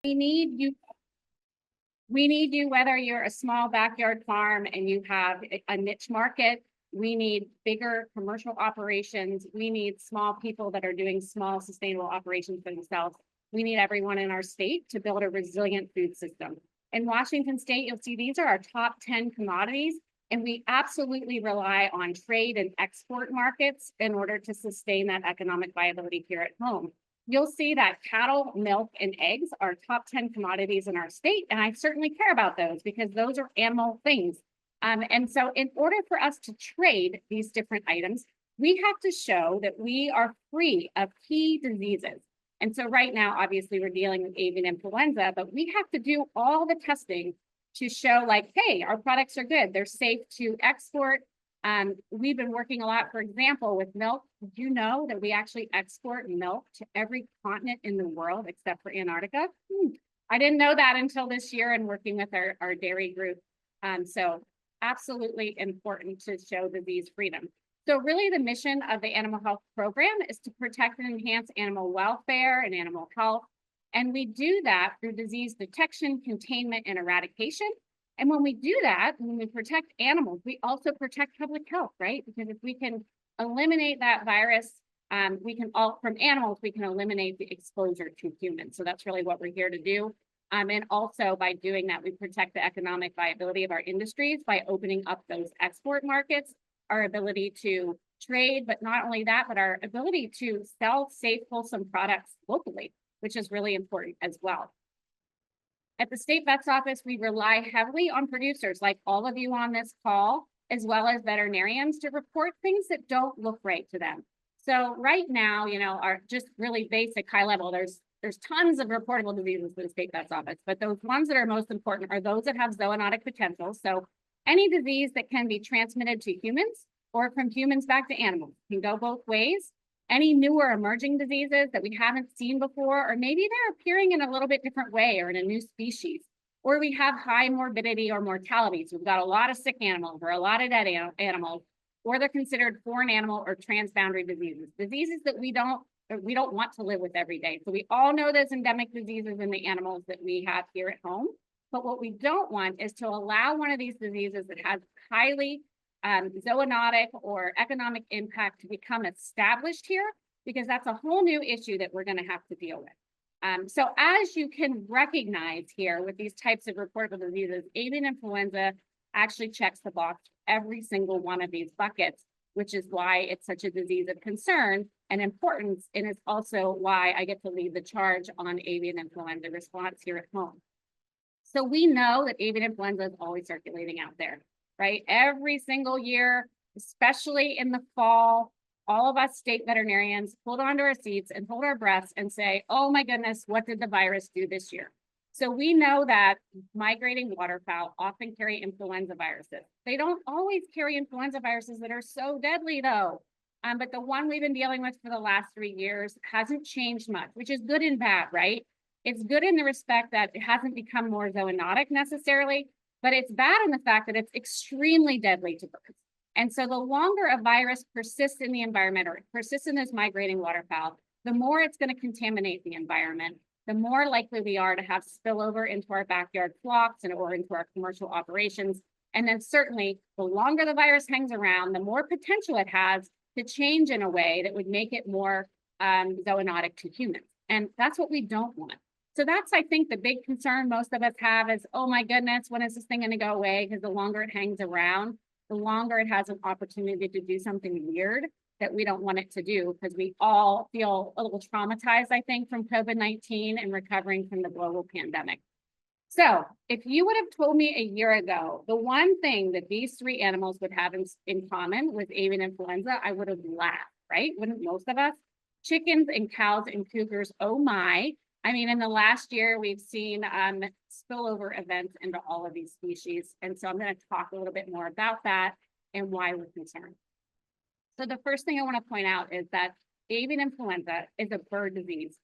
We need you whether you're a small backyard farm and you have a niche market. We need bigger commercial operations. We need small people that are doing small sustainable operations for themselves. We need everyone in our state to build a resilient food system. In Washington State, you'll see these are our top 10 commodities, and we absolutely rely on trade and export markets in order to sustain that economic viability here at home. You'll see that cattle, milk, and eggs are top 10 commodities in our state, and I certainly care about those because those are animal things. And so in order for us to trade these different items, we have to show that we are free of key diseases. And so right now, obviously, we're dealing with avian influenza, but we have to do all the testing to show like, hey, our products are good. They're safe to export. We've been working a lot, for example, with milk. Did you know that we actually export milk to every continent in the world except for Antarctica? I didn't know that until this year and working with our dairy group. So absolutely important to show disease freedom. So really the mission of the animal health program is to protect and enhance animal welfare and animal health. And we do that through disease detection, containment, and eradication. And when we do that, when we protect animals, we also protect public health, right? Because if we can eliminate that virus, from animals, we can eliminate the exposure to humans. So that's really what we're here to do. And also by doing that, we protect the economic viability of our industries by opening up those export markets, our ability to trade, but not only that, but our ability to sell safe, wholesome products locally, which is really important as well. At the state vet's office, we rely heavily on producers like all of you on this call, as well as veterinarians to report things that don't look right to them. So right now, are just really basic high level. There's tons of reportable diseases for the state vet's office, but those ones that are most important are those that have zoonotic potential. So any disease that can be transmitted to humans or from humans back to animals can go both ways. Any newer emerging diseases that we haven't seen before, or maybe they're appearing in a little bit different way or in a new species, or we have high morbidity or mortality. So we've got a lot of sick animals or a lot of dead animals, or they're considered foreign animal or transboundary diseases that we don't want to live with every day. So we all know there's endemic diseases in the animals that we have here at home. But what we don't want is to allow one of these diseases that has highly zoonotic or economic impact to become established here, because that's a whole new issue that we're going to have to deal with. So as you can recognize here with these types of reportable diseases, avian influenza actually checks the box for every single one of these buckets, which is why it's such a disease of concern and importance. And it's also why I get to lead the charge on avian influenza response here at home. So we know that avian influenza is always circulating out there, right? Every single year, especially in the fall, all of us state veterinarians hold onto our seats and hold our breaths and say, oh my goodness, what did the virus do this year? So we know that migrating waterfowl often carry influenza viruses. They don't always carry influenza viruses that are so deadly though. But the one we've been dealing with for the last 3 years hasn't changed much, which is good and bad, right? It's good in the respect that it hasn't become more zoonotic necessarily, but it's bad in the fact that it's extremely deadly to birds. And so the longer a virus persists in the environment or it persists in those migrating waterfowl, the more it's going to contaminate the environment, the more likely we are to have spillover into our backyard flocks or into our commercial operations. And then certainly the longer the virus hangs around, the more potential it has to change in a way that would make it more zoonotic to humans. And that's what we don't want. So that's, I think, the big concern most of us have is, oh my goodness, when is this thing going to go away? Because the longer it hangs around, the longer it has an opportunity to do something weird that we don't want it to do, because we all feel a little traumatized, I think, from COVID-19 and recovering from the global pandemic. So if you would have told me a year ago, the one thing that these 3 animals would have in common with avian influenza, I would have laughed, right? Wouldn't most of us? Chickens and cows and cougars, oh my. I mean, in the last year, we've seen spillover events into all of these species. And so I'm going to talk a little bit more about that and why we're concerned. So the first thing I want to point out is that avian influenza is a bird disease,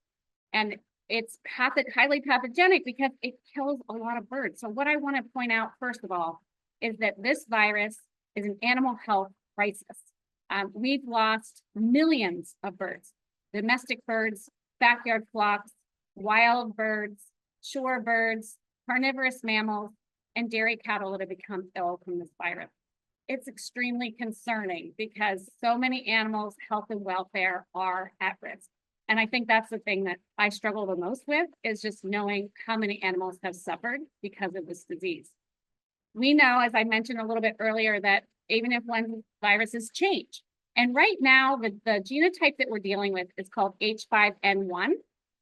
and it's highly pathogenic because it kills a lot of birds. So what I want to point out, first of all, is that this virus is an animal health crisis. We've lost millions of birds, domestic birds, backyard flocks, wild birds, shore birds, carnivorous mammals, and dairy cattle that have become ill from this virus. It's extremely concerning because so many animals' health and welfare are at risk. And I think that's the thing that I struggle the most with, is just knowing how many animals have suffered because of this disease. We know, as I mentioned a little bit earlier, that avian influenza viruses change. And right now, the genotype that we're dealing with is called H5N1,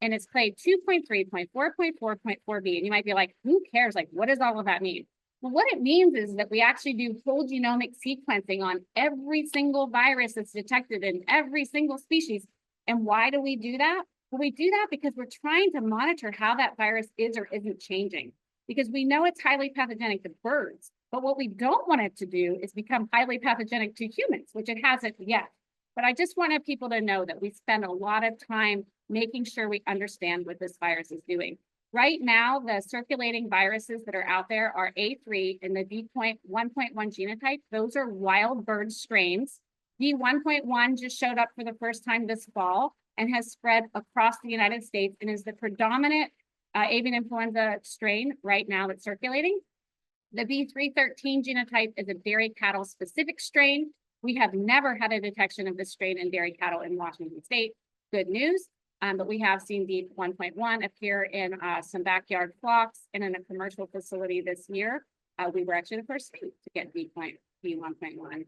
and it's clade 2.3.4.4.4b. And you might be like, who cares? Like, what does all of that mean? Well, what it means is that we actually do whole genomic sequencing on every single virus that's detected in every single species. And why do we do that? Well, we do that because we're trying to monitor how that virus is or isn't changing, because we know it's highly pathogenic to birds. But what we don't want it to do is become highly pathogenic to humans, which it hasn't yet. But I just wanted people to know that we spend a lot of time making sure we understand what this virus is doing. Right now, the circulating viruses that are out there are A3 and the V1.1 genotype. Those are wild bird strains. V1.1 just showed up for the first time this fall and has spread across the United States and is the predominant avian influenza strain right now that's circulating. The V313 genotype is a dairy cattle specific strain. We have never had a detection of this strain in dairy cattle in Washington State. Good news. But we have seen V1.1 appear in some backyard flocks and in a commercial facility this year. We were actually the first state to get V1.1,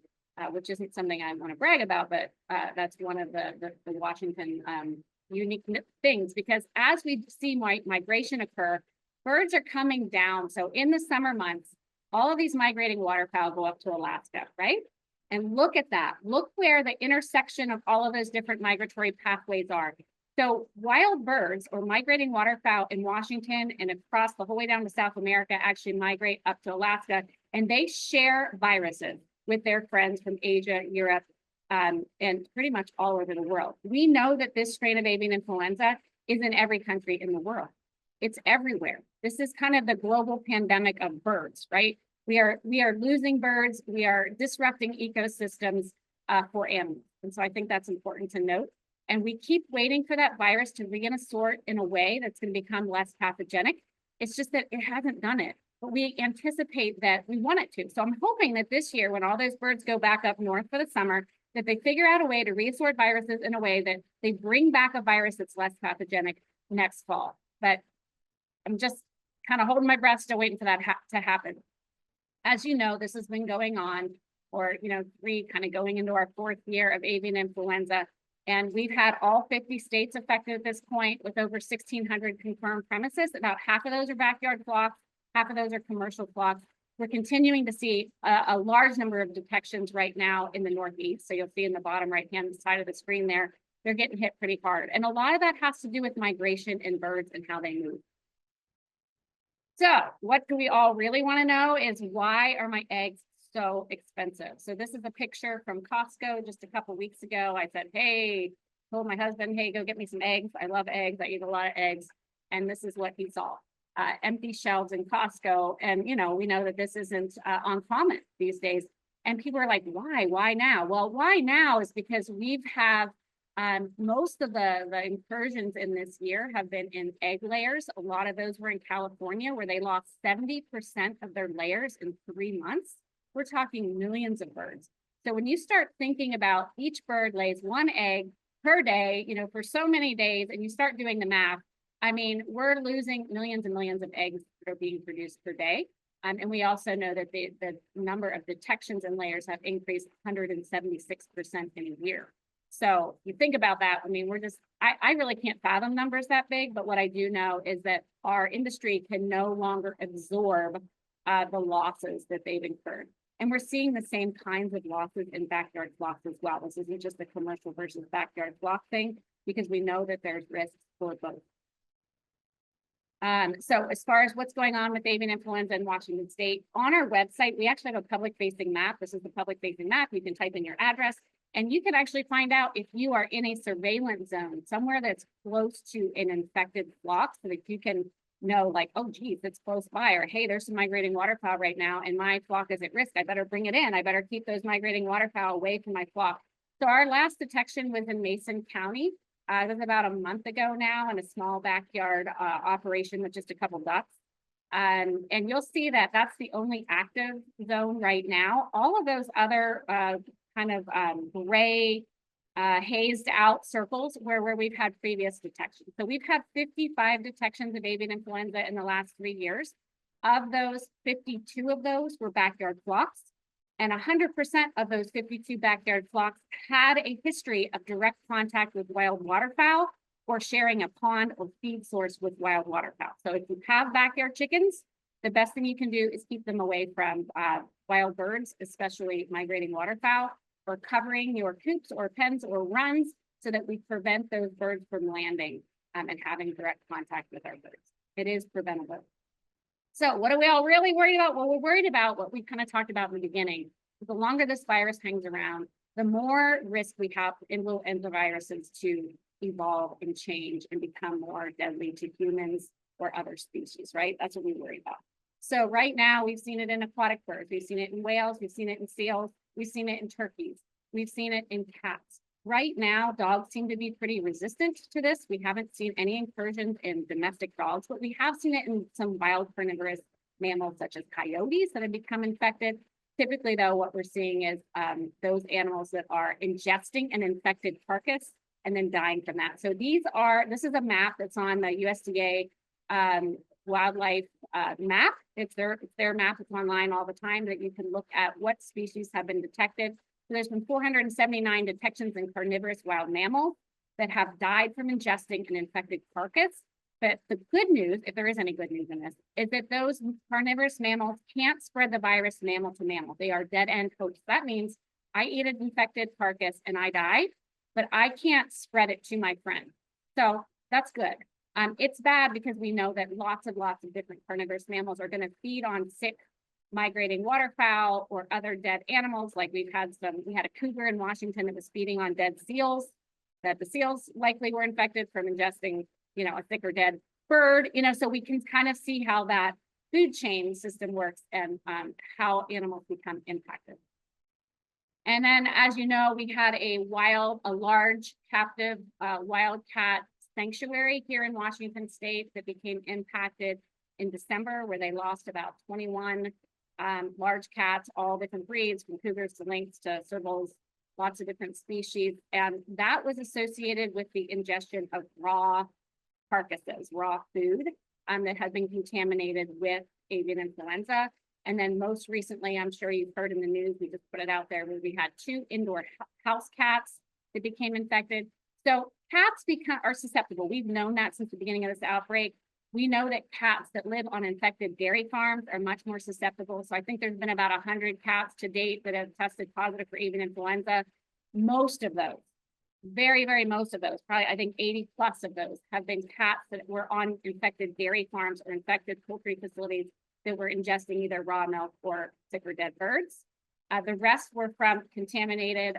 which isn't something I want to brag about, but that's one of the Washington unique things, because as we see migration occur, birds are coming down. So in the summer months, all of these migrating waterfowl go up to Alaska, right? And look at that. Look where the intersection of all of those different migratory pathways are. So wild birds or migrating waterfowl in Washington and across the whole way down to South America actually migrate up to Alaska, and they share viruses with their friends from Asia, Europe, and pretty much all over the world. We know that this strain of avian influenza is in every country in the world. It's everywhere. This is kind of the global pandemic of birds, right? We are losing birds. We are disrupting ecosystems for animals. And so I think that's important to note. And we keep waiting for that virus to reinsert in a way that's going to become less pathogenic. It's just that it hasn't done it, but we anticipate that we want it to. So I'm hoping that this year, when all those birds go back up north for the summer, that they figure out a way to reinsert viruses in a way that they bring back a virus that's less pathogenic next fall. But I'm just kind of holding my breath, still waiting for that to happen. As you know, this has been going on for, kind of going into our fourth year of avian influenza. And we've had all 50 states affected at this point with over 1,600 confirmed premises. About half of those are backyard flocks, half of those are commercial flocks. We're continuing to see a large number of detections right now in the Northeast. So you'll see in the bottom right-hand side of the screen there, they're getting hit pretty hard. And a lot of that has to do with migration in birds and how they move. So what do we all really want to know is, why are my eggs so expensive? So this is a picture from Costco just a couple weeks ago. I said, hey, told my husband, hey, go get me some eggs. I love eggs. I eat a lot of eggs. And this is what he saw. Empty shelves in Costco. And, we know that this isn't uncommon these days. And people are like, why now? Well, why now is because we've have most of the incursions in this year have been in egg layers. A lot of those were in California, where they lost 70% of their layers in 3 months. We're talking millions of birds. So when you start thinking about each bird lays one egg per day, for so many days, and you start doing the math, I mean, we're losing millions and millions of eggs that are being produced per day. And we also know that the number of detections and layers have increased 176% in a year. So you think about that. I mean, I really can't fathom numbers that big, but what I do know is that our industry can no longer absorb the losses that they've incurred. And we're seeing the same kinds of losses in backyard flocks as well. This isn't just a commercial versus backyard flock thing, because we know that there's risks for both. So as far as what's going on with avian influenza in Washington State, on our website, we actually have a public-facing map. This is the public-facing map. You can type in your address, and you can actually find out if you are in a surveillance zone, somewhere that's close to an infected flock, so that you can know, like, oh, geez, it's close by, or hey, there's some migrating waterfowl right now, and my flock is at risk. I better bring it in. I better keep those migrating waterfowl away from my flock. So our last detection was in Mason County. It was about a month ago now in a small backyard operation with just a couple ducks. And you'll see that that's the only active zone right now. All of those other kind of gray hazed out circles where we've had previous detections. So we've had 55 detections of avian influenza in the last 3 years. Of those, 52 of those were backyard flocks. And 100% of those 52 backyard flocks had a history of direct contact with wild waterfowl or sharing a pond or feed source with wild waterfowl. So if you have backyard chickens, the best thing you can do is keep them away from wild birds, especially migrating waterfowl, or covering your coops or pens or runs so that we prevent those birds from landing and having direct contact with our birds. It is preventable. So what are we all really worried about? Well, we're worried about what we kind of talked about in the beginning. The longer this virus hangs around, the more risk we have influenza viruses to evolve and change and become more deadly to humans or other species, right? That's what we worry about. So right now, we've seen it in aquatic birds. We've seen it in whales. We've seen it in seals. We've seen it in turkeys. We've seen it in cats. Right now, dogs seem to be pretty resistant to this. We haven't seen any incursions in domestic dogs, but we have seen it in some wild carnivorous mammals such as coyotes that have become infected. Typically, though, what we're seeing is those animals that are ingesting an infected carcass and then dying from that. So this is a map that's on the USDA wildlife map. It's their map. It's online all the time that you can look at what species have been detected. So there's been 479 detections in carnivorous wild mammals that have died from ingesting an infected carcass. But the good news, if there is any good news in this, is that those carnivorous mammals can't spread the virus mammal to mammal. They are dead-end coats. That means I eat an infected carcass and I die, but I can't spread it to my friend. So that's good. It's bad because we know that lots of different carnivorous mammals are going to feed on sick migrating waterfowl or other dead animals. Like we had a cougar in Washington that was feeding on dead seals, that the seals likely were infected from ingesting, a sick or dead bird, so we can kind of see how that food chain system works and how animals become impacted. And then, as you know, we had a large captive wildcat sanctuary here in Washington State that became impacted in December, where they lost about 21 large cats, all different breeds, from cougars to lynx to servals, lots of different species. And that was associated with the ingestion of raw carcasses, raw food that had been contaminated with avian influenza. And then most recently, I'm sure you've heard in the news, we just put it out there, where we had 2 indoor house cats that became infected. So cats are susceptible. We've known that since the beginning of this outbreak. We know that cats that live on infected dairy farms are much more susceptible. So I think there's been about 100 cats to date that have tested positive for avian influenza. Most of those, most of those, probably I think 80+ of those have been cats that were on infected dairy farms or infected poultry facilities that were ingesting either raw milk or sick or dead birds. The rest were from contaminated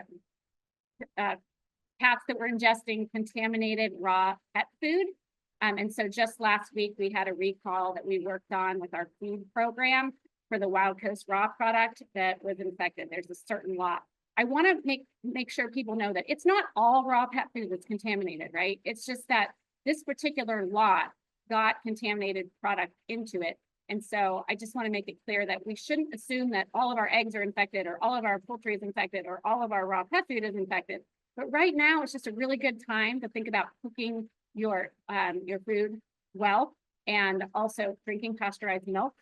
cats that were ingesting contaminated raw pet food. And so just last week, we had a recall that we worked on with our food program for the Wild Coast raw product that was infected. There's a certain lot. I want to make sure people know that it's not all raw pet food that's contaminated, right? It's just that this particular lot got contaminated product into it. And so I just want to make it clear that we shouldn't assume that all of our eggs are infected or all of our poultry is infected or all of our raw pet food is infected. But right now, it's just a really good time to think about cooking your food well, and also drinking pasteurized milk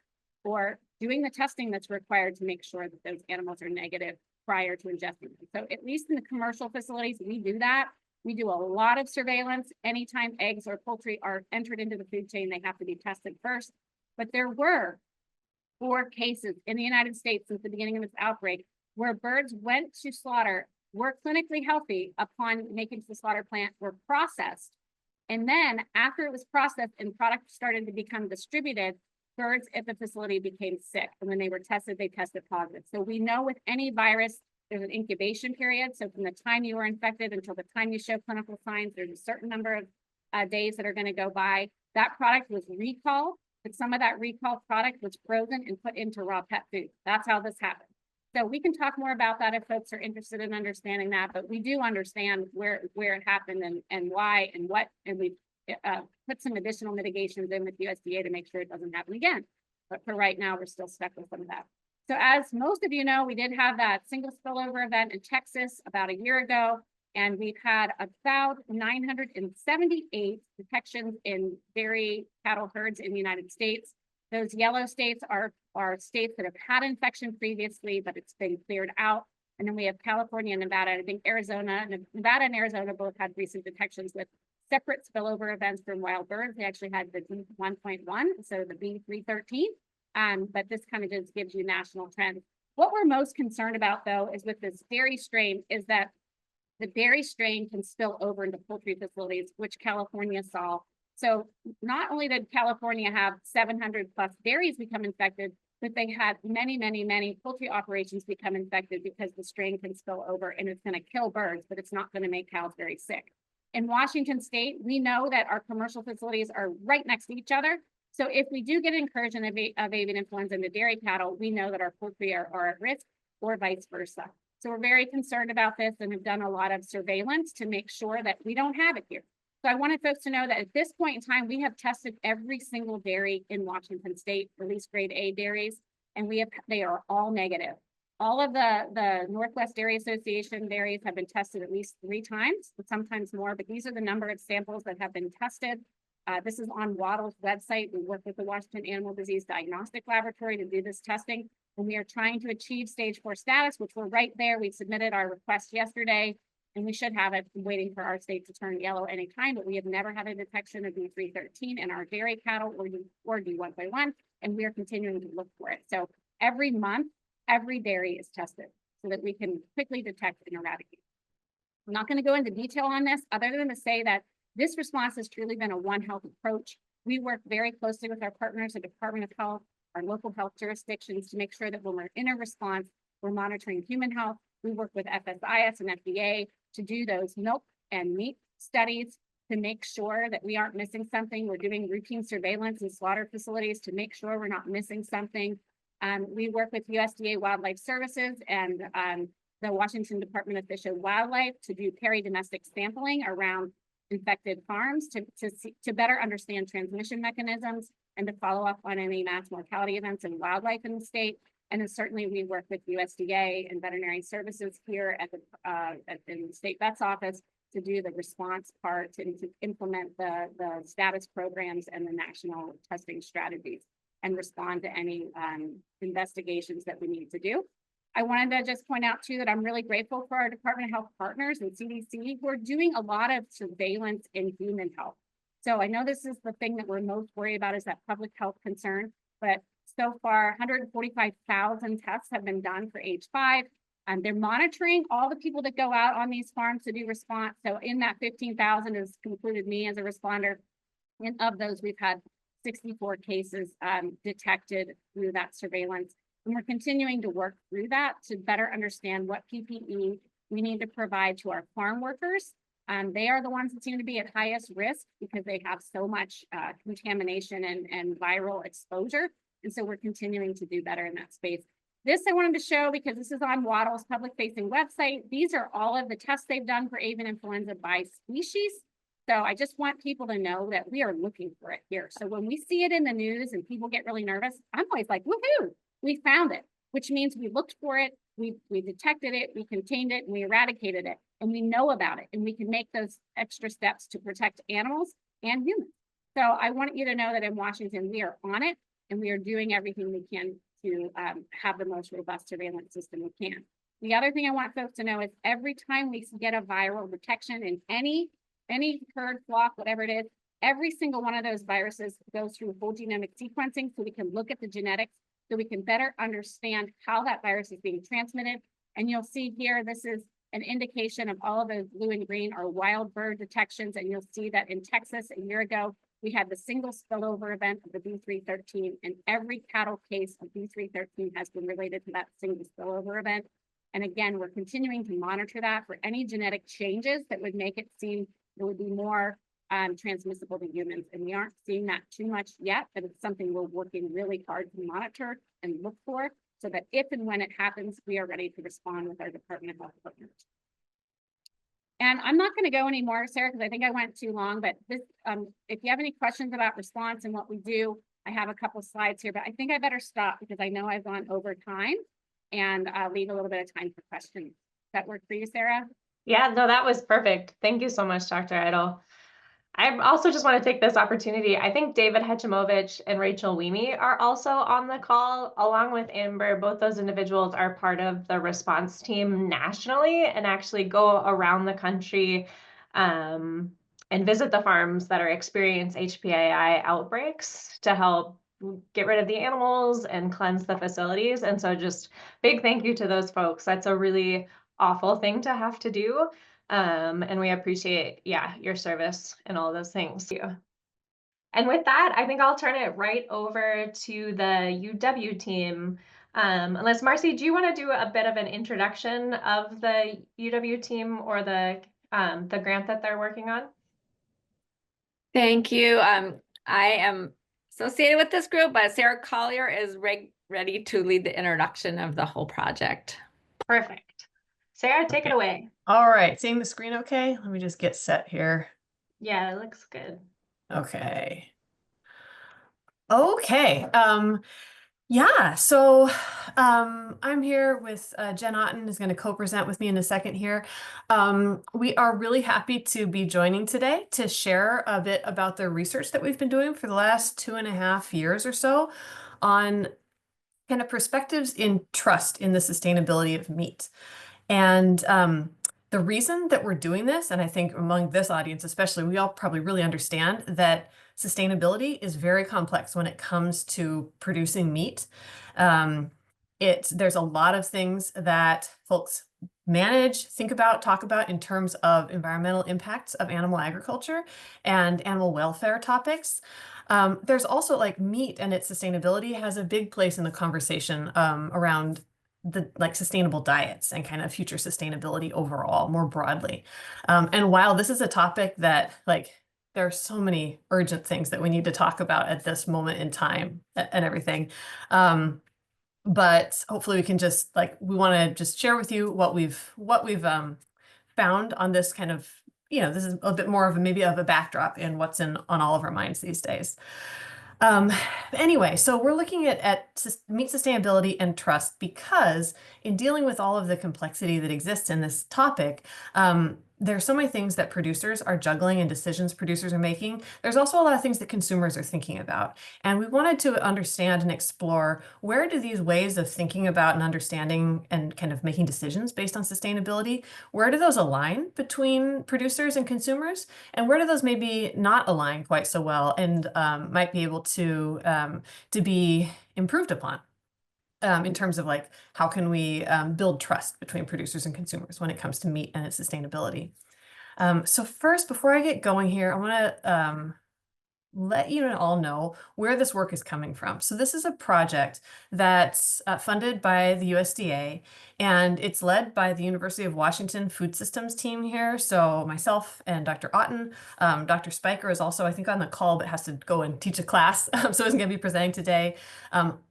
or doing the testing that's required to make sure that those animals are negative prior to ingesting them. So at least in the commercial facilities, we do that. We do a lot of surveillance. Anytime eggs or poultry are entered into the food chain, they have to be tested first. But there were 4 cases in the United States since the beginning of this outbreak where birds went to slaughter, were clinically healthy upon making to the slaughter plant, were processed. And then after it was processed and product started to become distributed, birds at the facility became sick. And when they were tested, they tested positive. So we know with any virus, there's an incubation period. So from the time you were infected until the time you show clinical signs, there's a certain number of days that are going to go by. That product was recalled, but some of that recalled product was frozen and put into raw pet food. That's how this happened. So we can talk more about that if folks are interested in understanding that, but we do understand where it happened and why and what, and we put some additional mitigations in with USDA to make sure it doesn't happen again. But for right now, we're still stuck with some of that. So as most of you know, we did have that single spillover event in Texas about a year ago, and we've had about 978 detections in dairy cattle herds in the United States. Those yellow states are states that have had infection previously, but it's been cleared out. And then we have California and Nevada. I think Nevada and Arizona both had recent detections with separate spillover events from wild birds. They actually had the B1.1, so the B313. But this kind of just gives you national trends. What we're most concerned about, though, is with this dairy strain, is that the dairy strain can spill over into poultry facilities, which California saw. So not only did California have 700 plus dairies become infected, but they had many, many, many poultry operations become infected because the strain can spill over and it's going to kill birds, but it's not going to make cows very sick. In Washington State, we know that our commercial facilities are right next to each other. So if we do get incursion of avian influenza into dairy cattle, we know that our poultry are at risk, or vice versa. So we're very concerned about this and have done a lot of surveillance to make sure that we don't have it here. So I wanted folks to know that at this point in time, we have tested every single dairy in Washington State, at least grade A dairies, and they are all negative. All of the Northwest Dairy Association dairies have been tested at least 3 times, but sometimes more, but these are the number of samples that have been tested. This is on Waddle's website. We work with the Washington Animal Disease Diagnostic Laboratory to do this testing, and we are trying to achieve stage 4 status, which we're right there. We submitted our request yesterday, and we should have it. Waiting for our state to turn yellow anytime, but we have never had a detection of B313 in our dairy cattle or D1.1, and we are continuing to look for it. So every month, every dairy is tested so that we can quickly detect and eradicate. I'm not going to go into detail on this other than to say that this response has truly been a One Health approach. We work very closely with our partners, the Department of Health, our local health jurisdictions, to make sure that when we're in a response, we're monitoring human health. We work with FSIS and FDA to do those milk and meat studies to make sure that we aren't missing something. We're doing routine surveillance in slaughter facilities to make sure we're not missing something. We work with USDA Wildlife Services and the Washington Department of Fish and Wildlife to do peri-domestic sampling around infected farms to better understand transmission mechanisms and to follow up on any mass mortality events in wildlife in the state. And then certainly we work with USDA and veterinary services here at the state vet's office to do the response part and to implement the status programs and the national testing strategies and respond to any investigations that we need to do. I wanted to just point out too that I'm really grateful for our Department of Health partners and CDC who are doing a lot of surveillance in human health. So I know this is the thing that we're most worried about, is that public health concern, but so far 145,000 tests have been done for H5. And they're monitoring all the people that go out on these farms to do response. So in that 15,000 has included me as a responder. And of those, we've had 64 cases detected through that surveillance. And we're continuing to work through that to better understand what PPE we need to provide to our farm workers. They are the ones that seem to be at highest risk because they have so much contamination and viral exposure. And so we're continuing to do better in that space. This I wanted to show because this is on Waddle's public-facing website. These are all of the tests they've done for avian influenza by species. So I just want people to know that we are looking for it here. So when we see it in the news and people get really nervous, I'm always like, woohoo, we found it, which means we looked for it, we detected it, we contained it, and we eradicated it, and we know about it, and we can make those extra steps to protect animals and humans. So I want you to know that in Washington, we are on it, and we are doing everything we can to have the most robust surveillance system we can. The other thing I want folks to know is every time we get a viral detection in any herd, flock, whatever it is, every single one of those viruses goes through whole genomic sequencing so we can look at the genetics, so we can better understand how that virus is being transmitted. And you'll see here, this is an indication of all of those blue and green are wild bird detections. And you'll see that in Texas a year ago, we had the single spillover event of the B313, and every cattle case of B313 has been related to that single spillover event. And again, we're continuing to monitor that for any genetic changes that would make it seem it would be more transmissible to humans. And we aren't seeing that too much yet, but it's something we're working really hard to monitor and look for. so that if and when it happens, we are ready to respond with our Department of Health partners. And I'm not going to go anymore, Sarah, because I think I went too long, but this, if you have any questions about response and what we do, I have a couple slides here, but I think I better stop because I know I've gone over time, and leave a little bit of time for questions. Does that work for you, Sarah? Yeah, no, that was perfect. Thank you so much, Dr. Itle. I also just want to take this opportunity. I think David Hechimovich and Rachel Weemy are also on the call, along with Amber. Both those individuals are part of the response team nationally and actually go around the country and visit the farms that are experiencing HPAI outbreaks to help get rid of the animals and cleanse the facilities. And so just big thank you to those folks. That's a really awful thing to have to do. And we appreciate, your service and all those things too. And with that, I think I'll turn it right over to the UW team. Unless Marcy, do you want to do a bit of an introduction of the UW team or the grant that they're working on? Thank you. I am associated with this group, but Sarah Collier is ready to lead the introduction of the whole project. Perfect. Sarah, take it away. All right, seeing the screen okay? Let me just get set here. Yeah, it looks good. Okay. Okay. Yeah, so I'm here with Jen Otten is going to co-present with me in a second here. We are really happy to be joining today to share a bit about the research that we've been doing for the last 2.5 years or so on kind of perspectives in trust in the sustainability of meat. And the reason that we're doing this, and I think among this audience especially, we all probably really understand that sustainability is very complex when it comes to producing meat. There's a lot of things that folks manage, think about, talk about in terms of environmental impacts of animal agriculture and animal welfare topics. There's also like meat and its sustainability has a big place in the conversation around the sustainable diets and kind of future sustainability overall, more broadly. And while this is a topic that there are so many urgent things that we need to talk about at this moment in time and everything. But hopefully we can just we want to just share with you what we've found on this kind of, this is a bit more of maybe of a backdrop in what's on all of our minds these days. Anyway, so we're looking at meat sustainability and trust because in dealing with all of the complexity that exists in this topic, there's so many things that producers are juggling and decisions producers are making. There's also a lot of things that consumers are thinking about. And we wanted to understand and explore where do these ways of thinking about and understanding and kind of making decisions based on sustainability, where do those align between producers and consumers? And where do those maybe not align quite so well and might be able to be improved upon? In terms of how can we build trust between producers and consumers when it comes to meat and its sustainability. So first, before I get going here, I want to let you all know where this work is coming from. So this is a project that's funded by the USDA, and it's led by the University of Washington Food Systems team here. So myself and Dr. Otten, Dr. Spiker is also, I think, on the call, but has to go and teach a class, so isn't going to be presenting today.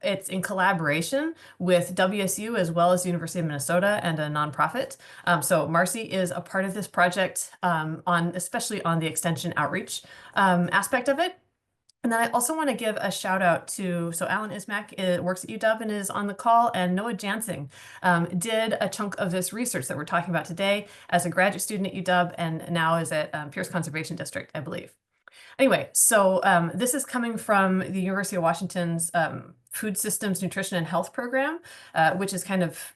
It's in collaboration with WSU as well as the University of Minnesota and a nonprofit. So Marcy is a part of this project especially on the extension outreach aspect of it. And then I also want to give a shout out to, so Alan Ismack works at UW and is on the call, and Noah Jansing did a chunk of this research that we're talking about today as a graduate student at UW and now is at Pierce Conservation District, I believe. Anyway, so this is coming from the University of Washington's Food Systems, Nutrition, and Health program, which is kind of,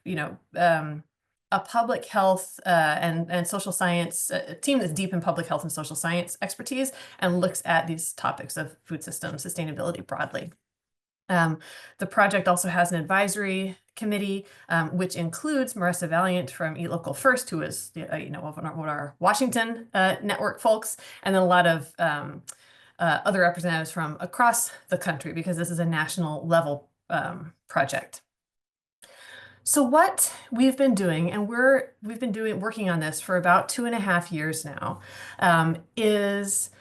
a public health and social science team that's deep in public health and social science expertise and looks at these topics of food system sustainability broadly. The project also has an advisory committee, which includes Marissa Valiant from Eat Local First, who is one of our Washington network folks, and then a lot of other representatives from across the country, because this is a national level project. So what we've been doing, and we've been working on this for about 2.5 years now, is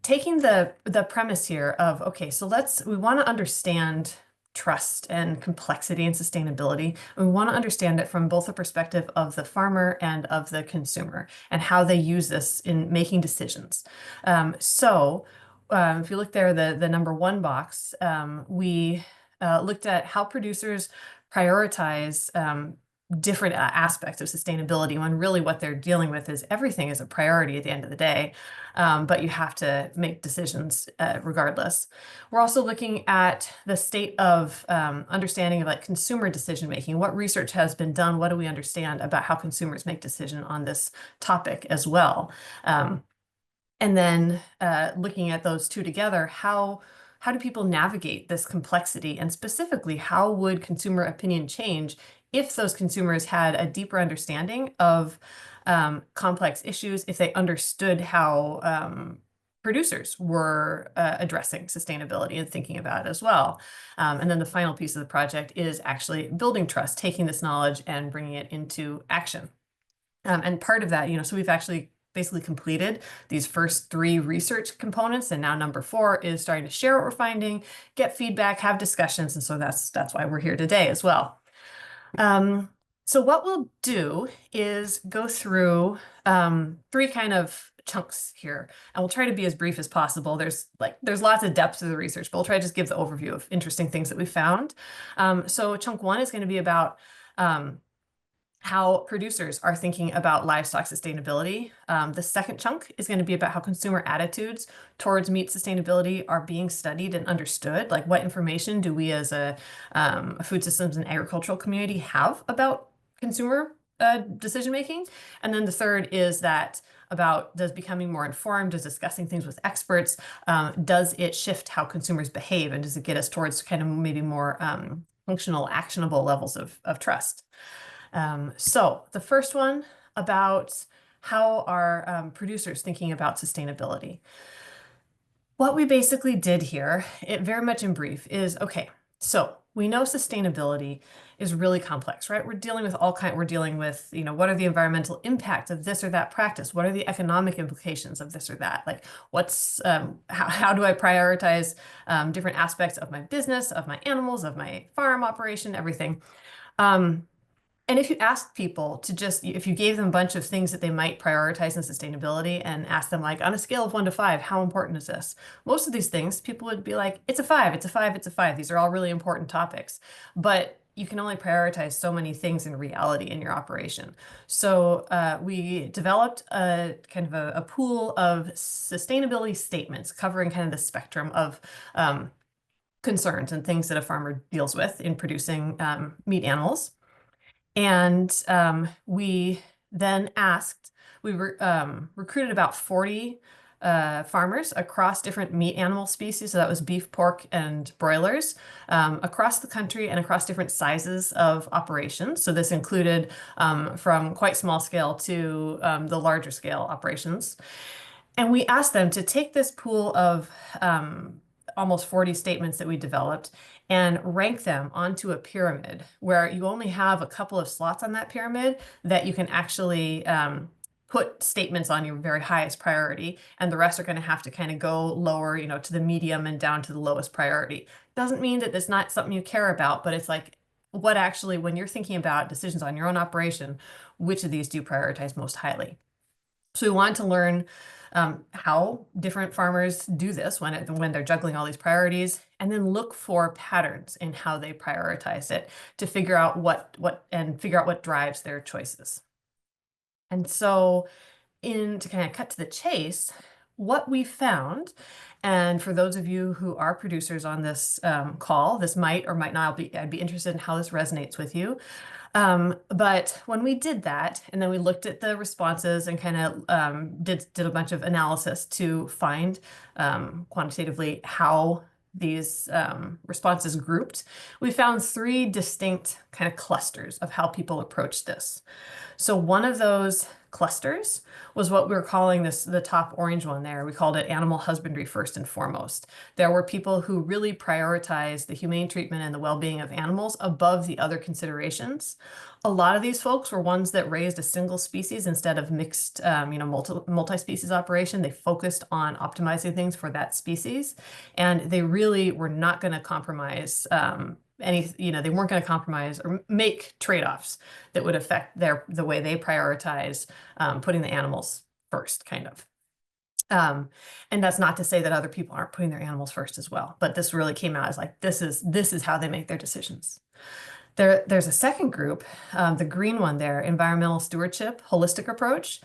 taking the premise here of, okay, so we want to understand trust and complexity and sustainability. We want to understand it from both the perspective of the farmer and of the consumer and how they use this in making decisions. If you look there, the number 1 box, we looked at how producers prioritize different aspects of sustainability when really what they're dealing with is everything is a priority at the end of the day, but you have to make decisions regardless. We're also looking at the state of understanding of like consumer decision making. What research has been done? What do we understand about how consumers make decisions on this topic as well? And then looking at those two together, how do people navigate this complexity? And specifically, how would consumer opinion change if those consumers had a deeper understanding of complex issues, if they understood how producers were addressing sustainability and thinking about it as well. And then the final piece of the project is actually building trust, taking this knowledge and bringing it into action. And part of that, so we've actually basically completed these first 3 research components, and now number 4 is starting to share what we're finding, get feedback, have discussions, and so that's why we're here today as well. So what we'll do is go through 3 kind of chunks here, and we'll try to be as brief as possible. There's lots of depth to the research, but we'll try to just give the overview of interesting things that we found. So chunk 1 is going to be about how producers are thinking about livestock sustainability. The second chunk is going to be about how consumer attitudes towards meat sustainability are being studied and understood. Like, what information do we as a food systems and agricultural community have about consumer decision making? And then the third is that about does becoming more informed, does discussing things with experts, does it shift how consumers behave, and does it get us towards kind of maybe more functional, actionable levels of trust? So the first one about how are producers thinking about sustainability. What we basically did here, it very much in brief, is okay. So we know sustainability is really complex, right? We're dealing with what are the environmental impacts of this or that practice? What are the economic implications of this or that? Like, how do I prioritize different aspects of my business, of my animals, of my farm operation, everything? And if you ask people if you gave them a bunch of things that they might prioritize in sustainability and ask them, like, on a scale of 1 to 5, how important is this? Most of these things, people would be like, it's a 5, it's a 5, it's a 5. These are all really important topics. But you can only prioritize so many things in reality in your operation. So we developed a kind of a pool of sustainability statements covering kind of the spectrum of concerns and things that a farmer deals with in producing meat animals. And we then recruited about 40 farmers across different meat animal species. So that was beef, pork, and broilers across the country and across different sizes of operations. So this included from quite small scale to the larger scale operations. And we asked them to take this pool of almost 40 statements that we developed and rank them onto a pyramid where you only have a couple of slots on that pyramid that you can actually put statements on your very highest priority, and the rest are going to have to kind of go lower, to the medium and down to the lowest priority. Doesn't mean that it's not something you care about, but it's like, what actually, when you're thinking about decisions on your own operation, which of these do you prioritize most highly? So we wanted to learn how different farmers do this when they're juggling all these priorities, and then look for patterns in how they prioritize it to figure out what drives their choices. And so to kind of cut to the chase, what we found, and for those of you who are producers on this call, this might or might not I'd be interested in how this resonates with you. But when we did that, and then we looked at the responses and kind of did a bunch of analysis to find quantitatively how these responses grouped, we found 3 distinct kind of clusters of how people approach this. So one of those clusters was what we were calling this, the top orange one there. We called it animal husbandry first and foremost. There were people who really prioritized the humane treatment and the well-being of animals above the other considerations. A lot of these folks were ones that raised a single species instead of mixed, multi-species operation. They focused on optimizing things for that species, and they really were not going to compromise they weren't going to compromise or make trade-offs that would affect the way they prioritize putting the animals first, kind of. And that's not to say that other people aren't putting their animals first as well, but this really came out as like, this is how they make their decisions. There's a second group, the green one there, environmental stewardship, holistic approach.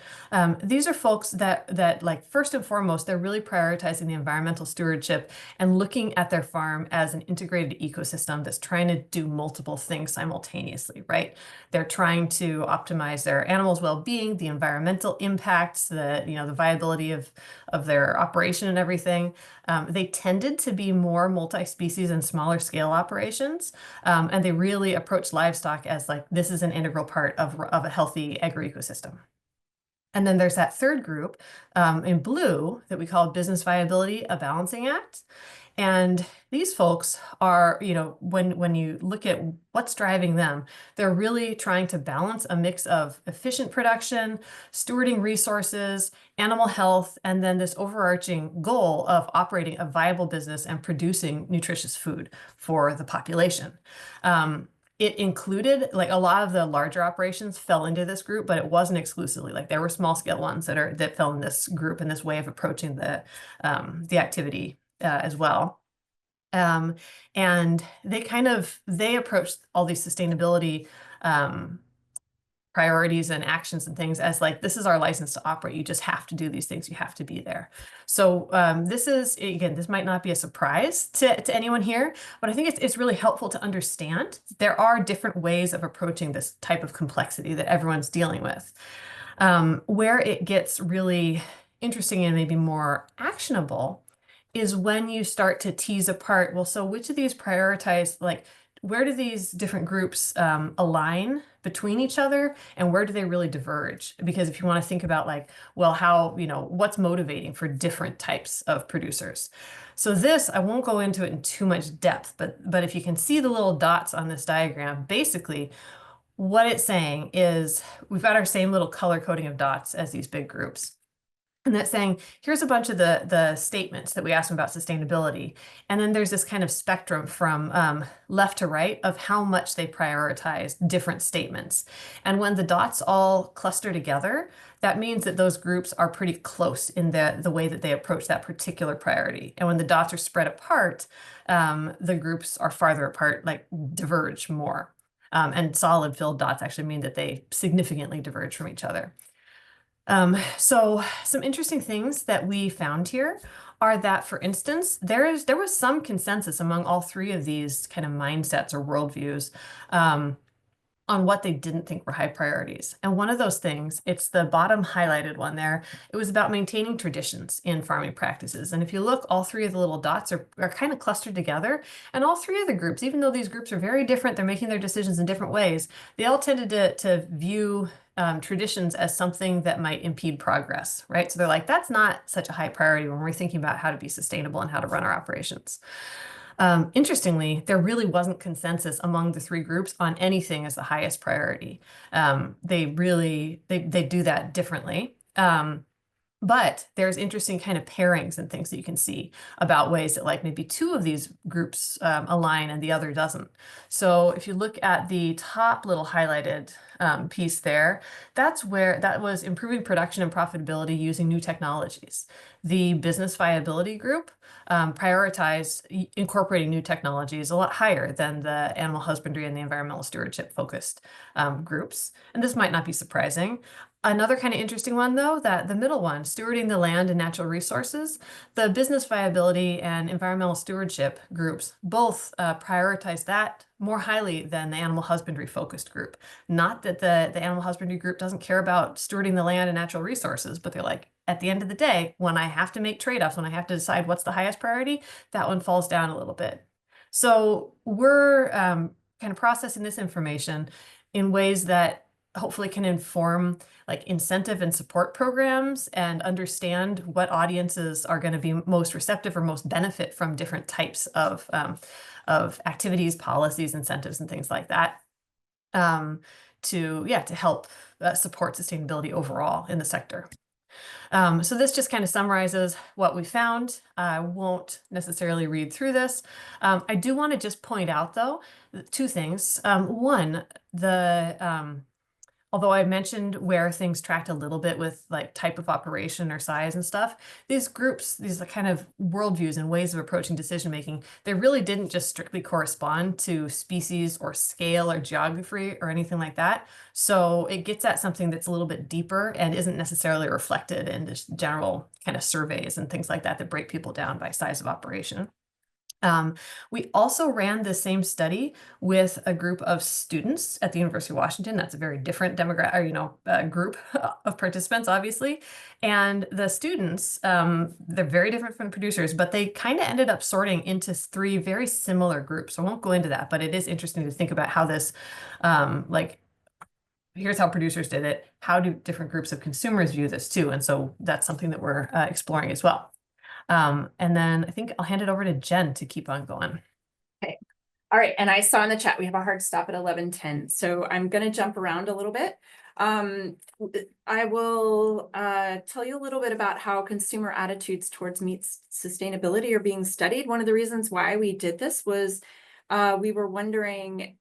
These are folks that like, first and foremost, they're really prioritizing the environmental stewardship and looking at their farm as an integrated ecosystem that's trying to do multiple things simultaneously, right? They're trying to optimize their animals' well-being, the environmental impacts, the viability of their operation and everything. They tended to be more multi-species and smaller scale operations, and they really approach livestock as like, this is an integral part of a healthy agri-ecosystem. And then there's that third group in blue that we call business viability, a balancing act. And these folks are, when you look at what's driving them, they're really trying to balance a mix of efficient production, stewarding resources, animal health, and then this overarching goal of operating a viable business and producing nutritious food for the population. It included, like, a lot of the larger operations fell into this group, but it wasn't exclusively. Like, there were small scale ones that fell in this group and this way of approaching the activity as well. And they approached all these sustainability priorities and actions and things as like, this is our license to operate. You just have to do these things. You have to be there. So this might not be a surprise to anyone here, but I think it's really helpful to understand there are different ways of approaching this type of complexity that everyone's dealing with. Where it gets really interesting and maybe more actionable is when you start to tease apart, well, so which of these prioritize, like, where do these different groups align between each other, and where do they really diverge? Because if you want to think about like, well, how, what's motivating for different types of producers. So this, I won't go into it in too much depth, but if you can see the little dots on this diagram, basically what it's saying is we've got our same little color coding of dots as these big groups. And that's saying, here's a bunch of the statements that we asked them about sustainability. And then there's this kind of spectrum from left to right of how much they prioritize different statements. And when the dots all cluster together, that means that those groups are pretty close in the way that they approach that particular priority. And when the dots are spread apart, the groups are farther apart, like diverge more. And solid filled dots actually mean that they significantly diverge from each other. So some interesting things that we found here are that, for instance, there was some consensus among all three of these kind of mindsets or worldviews on what they didn't think were high priorities. And one of those things, it's the bottom highlighted one there, it was about maintaining traditions in farming practices. And if you look, all three of the little dots are kind of clustered together. And all three of the groups, even though these groups are very different, they're making their decisions in different ways, they all tended to view traditions as something that might impede progress, right? So they're like, that's not such a high priority when we're thinking about how to be sustainable and how to run our operations. Interestingly, there really wasn't consensus among the three groups on anything as the highest priority. They do that differently. But there's interesting kind of pairings and things that you can see about ways that like maybe two of these groups align and the other doesn't. So if you look at the top little highlighted piece there, that was improving production and profitability using new technologies. The business viability group prioritized incorporating new technologies a lot higher than the animal husbandry and the environmental stewardship focused groups. And this might not be surprising. Another kind of interesting one, though, that the middle one, stewarding the land and natural resources, the business viability and environmental stewardship groups both prioritize that more highly than the animal husbandry focused group. Not that the animal husbandry group doesn't care about stewarding the land and natural resources, but they're like, at the end of the day, when I have to make trade-offs, when I have to decide what's the highest priority, that one falls down a little bit. So we're kind of processing this information in ways that hopefully can inform like incentive and support programs and understand what audiences are going to be most receptive or most benefit from different types of activities, policies, incentives, and things like that. To help support sustainability overall in the sector. So this just kind of summarizes what we found. I won't necessarily read through this. I do want to just point out, though, two things. One, although I mentioned where things tracked a little bit with like type of operation or size and stuff, these groups, these kind of worldviews and ways of approaching decision making, they really didn't just strictly correspond to species or scale or geography or anything like that. So it gets at something that's a little bit deeper and isn't necessarily reflected in just general kind of surveys and things like that that break people down by size of operation. We also ran the same study with a group of students at the University of Washington. That's a very different demographic, group of participants, obviously. And the students, they're very different from producers, but they kind of ended up sorting into three very similar groups. I won't go into that, but it is interesting to think about how this, here's how producers did it. How do different groups of consumers view this too? And so that's something that we're exploring as well. And then I think I'll hand it over to Jen to keep on going. Okay. All right. And I saw in the chat, we have a hard stop at 11:10. So I'm going to jump around a little bit. I will tell you a little bit about how consumer attitudes towards meat sustainability are being studied. One of the reasons why we did this was we were wondering,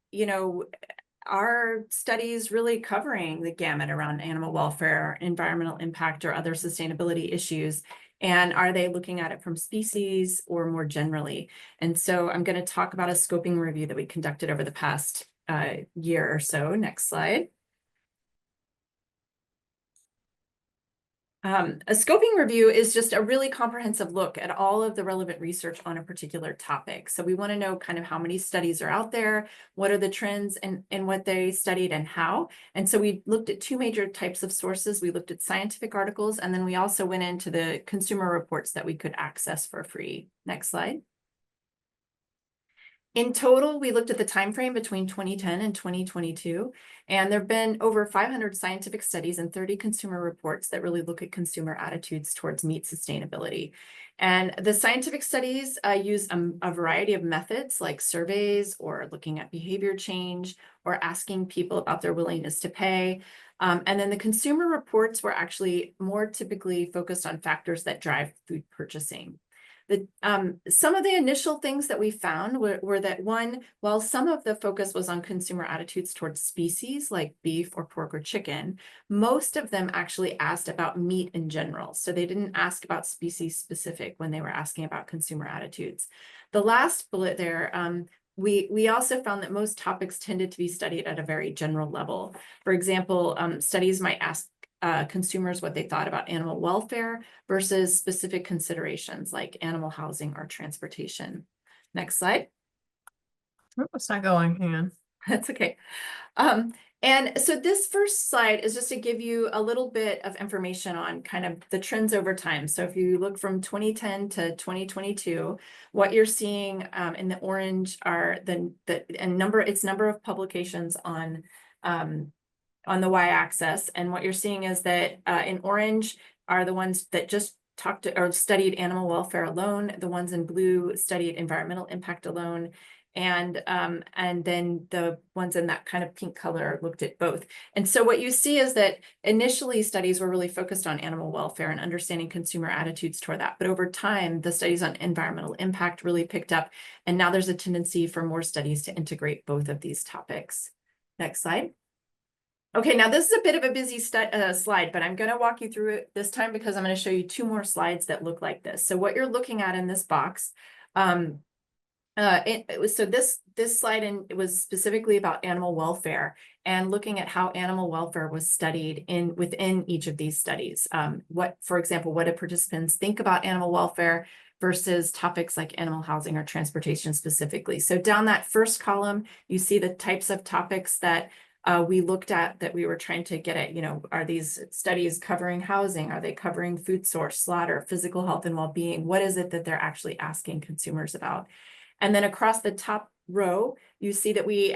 are studies really covering the gamut around animal welfare, environmental impact, or other sustainability issues? And are they looking at it from species or more generally? And so I'm going to talk about a scoping review that we conducted over the past year or so. Next slide. A scoping review is just a really comprehensive look at all of the relevant research on a particular topic. So we want to know kind of how many studies are out there, what are the trends and what they studied and how. And so we looked at two major types of sources. We looked at scientific articles, and then we also went into the consumer reports that we could access for free. Next slide. In total, we looked at the time frame between 2010 and 2022, and there have been over 500 scientific studies and 30 consumer reports that really look at consumer attitudes towards meat sustainability. And the scientific studies use a variety of methods like surveys or looking at behavior change or asking people about their willingness to pay. And then the consumer reports were actually more typically focused on factors that drive food purchasing. Some of the initial things that we found were that one, while some of the focus was on consumer attitudes towards species like beef or pork or chicken, most of them actually asked about meat in general. So they didn't ask about species specific when they were asking about consumer attitudes. The last bullet there, we also found that most topics tended to be studied at a very general level. For example, studies might ask consumers what they thought about animal welfare versus specific considerations like animal housing or transportation. Next slide. Oh, it's not going. Hang on. That's okay. And so this first slide is just to give you a little bit of information on kind of the trends over time. So if you look from 2010 to 2022, what you're seeing in the orange are its number of publications on the y-axis, and what you're seeing is that in orange are the ones that just talked or studied animal welfare alone. The ones in blue studied environmental impact alone, and then the ones in that kind of pink color looked at both. And so what you see is that initially studies were really focused on animal welfare and understanding consumer attitudes toward that. But over time, the studies on environmental impact really picked up, and now there's a tendency for more studies to integrate both of these topics. Next slide. Okay, now this is a bit of a busy slide, but I'm going to walk you through it this time because I'm going to show you two more slides that look like this. So what you're looking at in this box, so this slide it was specifically about animal welfare and looking at how animal welfare was studied within each of these studies. For example, what do participants think about animal welfare versus topics like animal housing or transportation specifically. So down that first column, you see the types of topics that we looked at that we were trying to get at, are these studies covering housing? Are they covering food source, slaughter, physical health and well-being? What is it that they're actually asking consumers about? And then across the top row, you see that we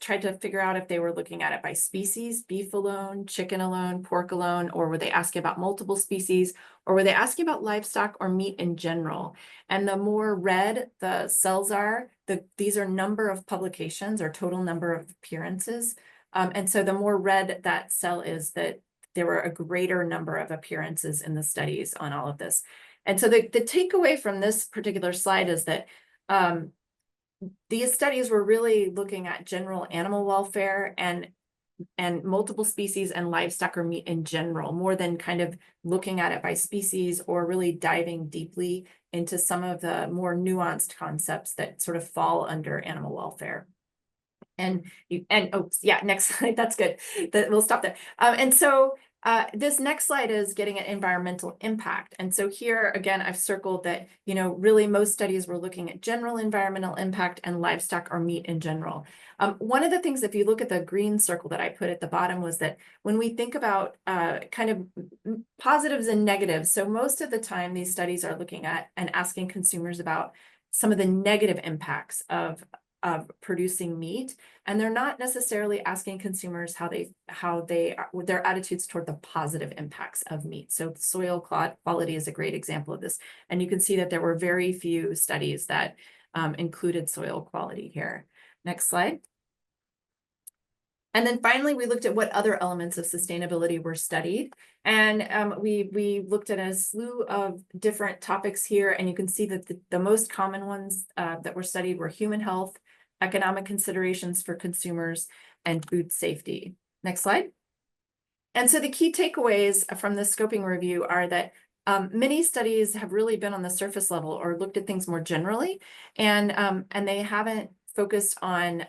tried to figure out if they were looking at it by species, beef alone, chicken alone, pork alone, or were they asking about multiple species, or were they asking about livestock or meat in general? And the more red the cells are, these are number of publications or total number of appearances. And so the more red that cell is, that there were a greater number of appearances in the studies on all of this. And so the takeaway from this particular slide is that these studies were really looking at general animal welfare and multiple species and livestock or meat in general, more than kind of looking at it by species or really diving deeply into some of the more nuanced concepts that sort of fall under animal welfare. Oh yeah, next slide. That's good. We'll stop there. And so this next slide is getting at environmental impact. And so here again, I've circled that, you know, really most studies were looking at general environmental impact and livestock or meat in general. One of the things, if you look at the green circle that I put at the bottom, was that when we think about kind of positives and negatives, so most of the time these studies are looking at and asking consumers about some of the negative impacts of producing meat, and they're not necessarily asking consumers how their attitudes toward the positive impacts of meat. So soil quality is a great example of this, and you can see that there were very few studies that included soil quality here. Next slide. And then finally, we looked at what other elements of sustainability were studied. And we looked at a slew of different topics here. And you can see that the most common ones that were studied were human health, economic considerations for consumers, and food safety. Next slide. And so the key takeaways from this scoping review are that many studies have really been on the surface level or looked at things more generally, and they haven't focused on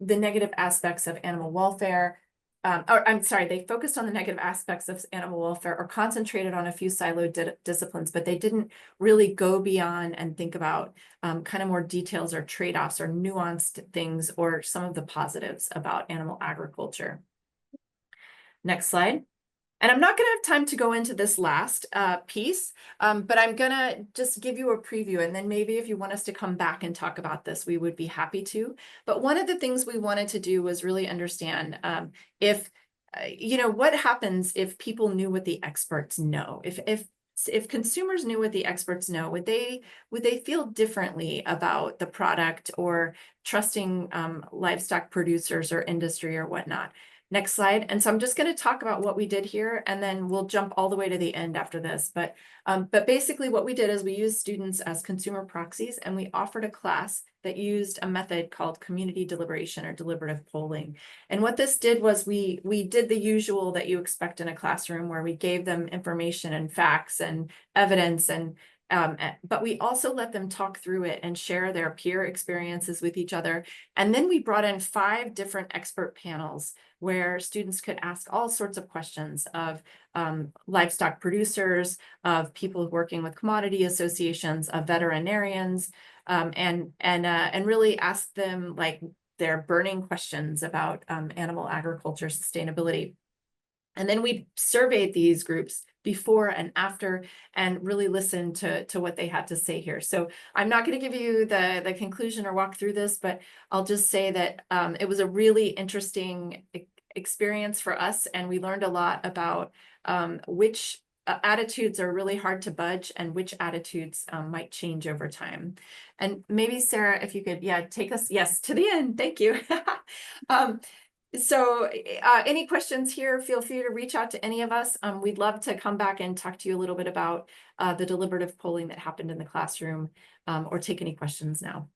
the negative aspects of animal welfare. They focused on the negative aspects of animal welfare or concentrated on a few siloed disciplines, but they didn't really go beyond and think about kind of more details or trade-offs or nuanced things or some of the positives about animal agriculture. Next slide. And I'm not going to have time to go into this last piece, but I'm going to just give you a preview. And then maybe if you want us to come back and talk about this, we would be happy to. But one of the things we wanted to do was really understand what happens if people knew what the experts know. If consumers knew what the experts know, would they feel differently about the product or trusting livestock producers or industry or whatnot? Next slide. And so I'm just going to talk about what we did here, and then we'll jump all the way to the end after this. But basically what we did is we used students as consumer proxies, and we offered a class that used a method called community deliberation or deliberative polling. And what this did was we did the usual that you expect in a classroom, where we gave them information and facts and evidence, but we also let them talk through it and share their peer experiences with each other. And then we brought in 5 different expert panels where students could ask all sorts of questions of livestock producers, of people working with commodity associations, of veterinarians, and really ask them like their burning questions about animal agriculture sustainability. And then we surveyed these groups before and after and really listened to what they had to say here. So I'm not going to give you the conclusion or walk through this, but I'll just say that it was a really interesting experience for us, and we learned a lot about which attitudes are really hard to budge and which attitudes might change over time. And maybe Sarah, if you could, take us, to the end. Thank you. So any questions here, feel free to reach out to any of us. We'd love to come back and talk to you a little bit about the deliberative polling that happened in the classroom, or take any questions now.